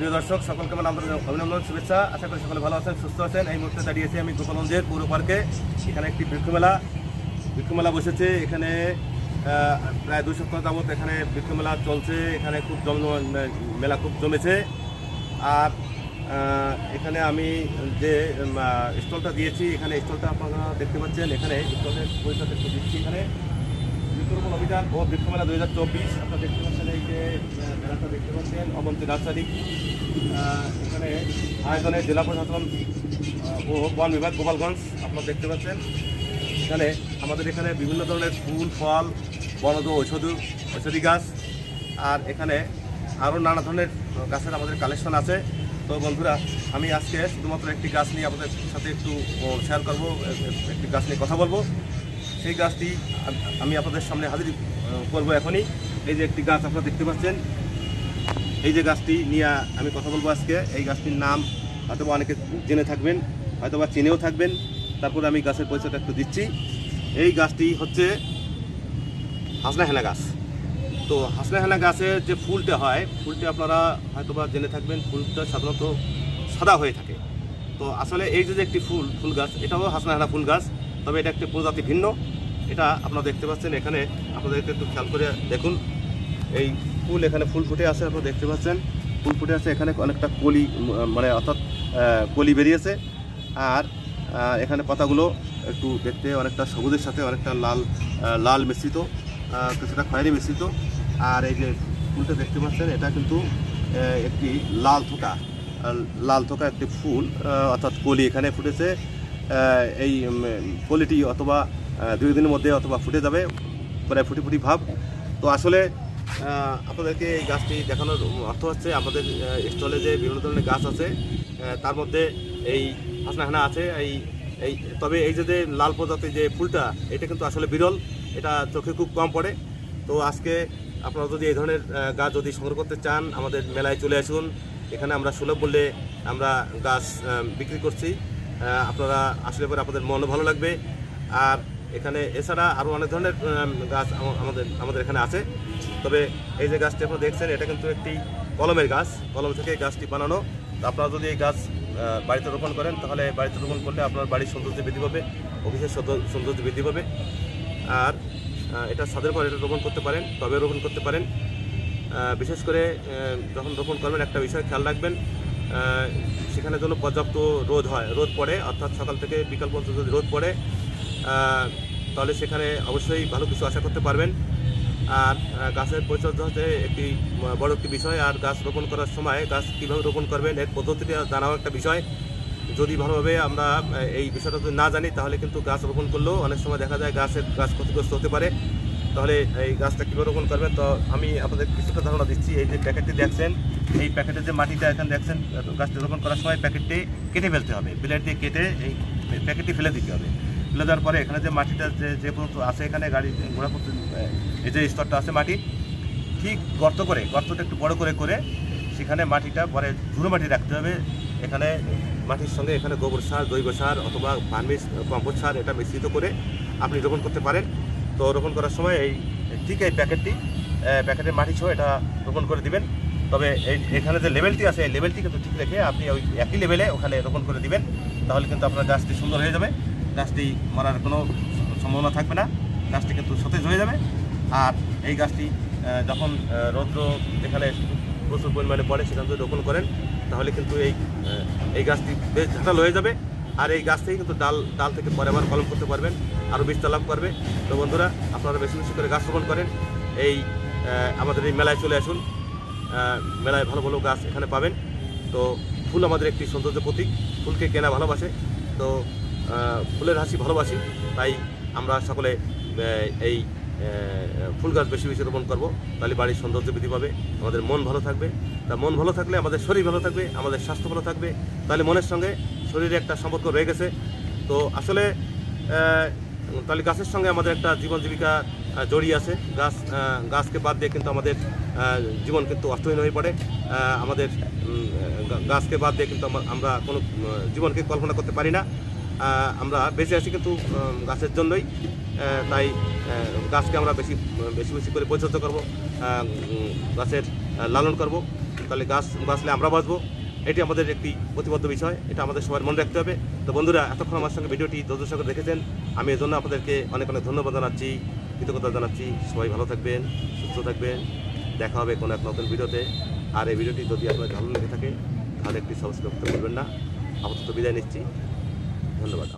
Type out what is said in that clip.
প্রিয় দর্শক সকলকে আমার অভিনন্দন শুভেচ্ছা। আশা করি সকলে ভালো আছেন, সুস্থ আছেন। এই মুহূর্তে দাঁড়িয়েছি আমি গোপালগঞ্জের পৌর পার্কে। এখানে একটি বৃক্ষমেলা বসেছে। এখানে প্রায় 2 সপ্তাহ যাবত এখানে বৃক্ষমেলা চলছে। এখানে খুব মেলা খুব জমেছে। আর এখানে আমি যে স্টলটা দিয়েছি, এখানে স্টলটা আপনারা দেখতে পাচ্ছেন। এখানে স্টলের পরিচয় একটু দিচ্ছি। এখানে বৃক্ষরোপণ অভিযান ও বৃক্ষমেলা 2024 আপনারা দেখতে পাচ্ছেন। এই যে মেলাটা দেখতে পাচ্ছেন অবন্তী নার্সারি। এখানে আয়োজনে জেলা প্রশাসন ও বন বিভাগ গোপালগঞ্জ আপনারা দেখতে পাচ্ছেন। এখানে আমাদের এখানে বিভিন্ন ধরনের ফুল ফল, বনজ ঔষধি গাছ, আর এখানে আরও নানা ধরনের গাছের আমাদের কালেকশন আছে। তো বন্ধুরা, আমি আজকে শুধুমাত্র একটি গাছ নিয়ে আপনাদের সাথে একটু শেয়ার করব, একটি গাছ নিয়ে কথা বলবো। সেই গাছটি আমি আপনাদের সামনে হাজির করব এখনই। এই যে একটি গাছ আপনারা দেখতে পাচ্ছেন, এই যে গাছটি নিয়ে আমি কথা বলবো আজকে। এই গাছটির নাম হয়তো অনেকে জেনে থাকবেন, হয়তো বা চিনেও থাকবেন। তারপরে আমি গাছের পরিচয়টা একটু দিচ্ছি। এই গাছটি হচ্ছে হাসনাহেনা গাছ। তো হাসনাহেনা গাছের যে ফুলটা হয়, ফুলটা আপনারা হয়তো বা জেনে থাকবেন। ফুলটা সাধারণত সাদা হয়ে থাকে। তো আসলে এই যে একটি ফুল গাছ, এটাও হাসনাহেনা ফুল গাছ, তবে এটা একটি প্রজাতি ভিন্ন। এটা আপনারা দেখতে পাচ্ছেন। এখানে আপনাদেরকে একটু খেয়াল করে দেখুন, এই ফুল, এখানে ফুল ফুটে আছে। আপনারা দেখতে পাচ্ছেন ফুল ফুটে আছে। এখানে অনেকটা কলি, মানে অর্থাৎ কলি বেরিয়েছে। আর এখানে পাতাগুলো একটু দেখতে অনেকটা সবুজের সাথে অনেকটা লাল মিশ্রিত, কিছুটা খয়েরি মিশ্রিত। আর এই যে ফুলটা দেখতে পাচ্ছেন, এটা কিন্তু একটি লাল থোকা একটি ফুল, অর্থাৎ কলি এখানে ফুটেছে। এই কলিটি অথবা 2 দিনের মধ্যে অথবা ফুটে যাবে, প্রায় ফুটি ভাব। তো আসলে আপনাদেরকে এই গাছটি দেখানোর অর্থ হচ্ছে, আমাদের স্টলে যে বিভিন্ন ধরনের গাছ আছে তার মধ্যে এই হাসনাহেনা আছে। তবে এই যে লাল প্রজাতির যে ফুলটা, এটা কিন্তু আসলে বিরল, এটা চোখে খুব কম পড়ে। তো আজকে আপনারা যদি এই ধরনের গাছ যদি সংগ্রহ করতে চান, আমাদের মেলায় চলে আসুন। এখানে আমরা সুলভ মূল্যে আমরা গাছ বিক্রি করছি। আপনারা আসলে পরে আপনাদের মনও ভালো লাগবে। আর এখানে এছাড়া আরও অনেক ধরনের গাছ আমাদের এখানে আছে। তবে এই যে গাছটি আপনারা দেখছেন, এটা কিন্তু একটি কলমের গাছ, কলম থেকে গাছটি বানানো। তো আপনারা যদি এই গাছ বাড়িতে রোপণ করেন, তাহলে বাড়িতে রোপণ করলে আপনার বাড়ির সৌন্দর্য বৃদ্ধি পাবে, অফিসের সৌন্দর্য বৃদ্ধি পাবে। আর এটা ছাদের পর এটা রোপণ করতে পারেন, টবে রোপণ করতে পারেন। বিশেষ করে যখন রোপণ করবেন একটা বিষয় খেয়াল রাখবেন, সেখানে যেন পর্যাপ্ত রোদ পড়ে, অর্থাৎ সকাল থেকে বিকাল পর্যন্ত যদি রোদ পড়ে, তাহলে সেখানে অবশ্যই ভালো কিছু আশা করতে পারবেন। আর গাছের পরিচর্যা হচ্ছে একটি বড় একটি বিষয়। আর গাছ রোপণ করার সময় গাছ কীভাবে রোপণ করবেন এর পদ্ধতিটা জানাও একটা বিষয়। যদি ভালোভাবে আমরা এই বিষয়টা যদি না জানি, তাহলে কিন্তু গাছ রোপণ করলেও অনেক সময় দেখা যায় গাছ ক্ষতিগ্রস্ত হতে পারে। তাহলে এই গাছটা কীভাবে রোপণ করবেন, তো আমি আপনাদের কিছুটা ধারণা দিচ্ছি। এই যে প্যাকেটটি দেখছেন, এই প্যাকেটের যে মাটিটা এখানে দেখছেন, গাছটি রোপণ করার সময় প্যাকেটটি কেটে ফেলতে হবে, ব্লেড দিয়ে কেটে এই প্যাকেটটি ফেলে দিতে হবে। ফেলে দেওয়ার পরে এখানে যে মাটিটা যে পর্যন্ত আছে, এখানে গোড়া পর্যন্ত এই যে স্তরটা আছে মাটির, ঠিক গর্তটা একটু বড় করে সেখানে মাটিটা পরে ঝুড়ো মাটি রাখতে হবে। এখানে মাটির সঙ্গে এখানে গোবর সার, জৈব সার অথবা ভার্মিস কম্পোস্ট সার এটা মিশ্রিত করে আপনি রোপণ করতে পারেন। তো রোপণ করার সময় ঠিক এই প্যাকেটের মাটি সহ এটা রোপণ করে দিবেন। তবে এখানে যে লেভেলটি আছে, এই লেভেলটি কিন্তু ঠিক রেখে আপনি ওই একই লেভেলে ওখানে রোপণ করে দিবেন। তাহলে কিন্তু আপনার গাছটি সুন্দর হয়ে যাবে, গাছটি মরার কোনো সম্ভাবনা থাকবে না, গাছটি কিন্তু সতেজ হয়ে যাবে। আর এই গাছটি যখন রৌদ্র যেখানে প্রচুর পরিমাণে পড়ে, সেখানে যদি রোপণ করেন, তাহলে কিন্তু এই গাছটি বেশ ঝাঁটাল হয়ে যাবে। আর এই গাছ থেকে কিন্তু ডাল থেকে পরে আবার কলম করতে পারবেন, আরও বিস্তার লাভ করবে। তো বন্ধুরা, আপনারা বেশি করে গাছ রোপণ করেন। আমাদের এই মেলায় চলে আসুন। মেলায় ভালো ভালো গাছ এখানে পাবেন। তো ফুল আমাদের একটি সৌন্দর্য প্রতীক, ফুলকে কেনা ভালোবাসে। তো ফুলের হাসি ভালোবাসি, তাই আমরা সকলে এই ফুল গাছ বেশি রোপণ করবো। তাহলে বাড়ির সৌন্দর্য বৃদ্ধি পাবে, আমাদের মন ভালো থাকবে। তা মন ভালো থাকলে আমাদের শরীর ভালো থাকবে, আমাদের স্বাস্থ্য ভালো থাকবে। তাহলে মনের সঙ্গে শরীরে একটা সম্পর্ক রয়ে গেছে। তো আসলে তাহলে গাছের সঙ্গে আমাদের একটা জীবন জীবিকা জড়িয়ে আছে। গাছকে বাদ দিয়ে কিন্তু আমাদের জীবন কিন্তু অর্থহীন হয়ে পড়ে। আমাদের গাছকে বাদ দিয়ে কিন্তু আমরা কোনো জীবনকে কল্পনা করতে পারি না। আমরা বেঁচে আছি কিন্তু গাছের জন্যই। তাই গাছকে আমরা বেশি করে পরিচর্যা করব, গাছের লালন করব। তাহলে গাছ বাঁচলে আমরা বাঁচবো। এটি আমাদের একটি প্রতিবদ্ধ বিষয়, এটা আমাদের সবার মনে রাখতে হবে। তো বন্ধুরা, এতক্ষণ আমার সঙ্গে ভিডিওটি ধৈর্য সহকারে দেখেছেন, আমি এর জন্য আপনাদেরকে অনেক অনেক ধন্যবাদ জানাচ্ছি, কৃতজ্ঞতা জানাচ্ছি। সবাই ভালো থাকবেন, সুস্থ থাকবেন, দেখা হবে কোনো এক নতুন ভিডিওতে। আর এই ভিডিওটি যদি আপনার ভালো লেগে থাকে তাহলে একটি সাবস্ক্রাইব করতে ভুলবেন না। আপাতত বিদায় নিচ্ছি, ধন্যবাদ।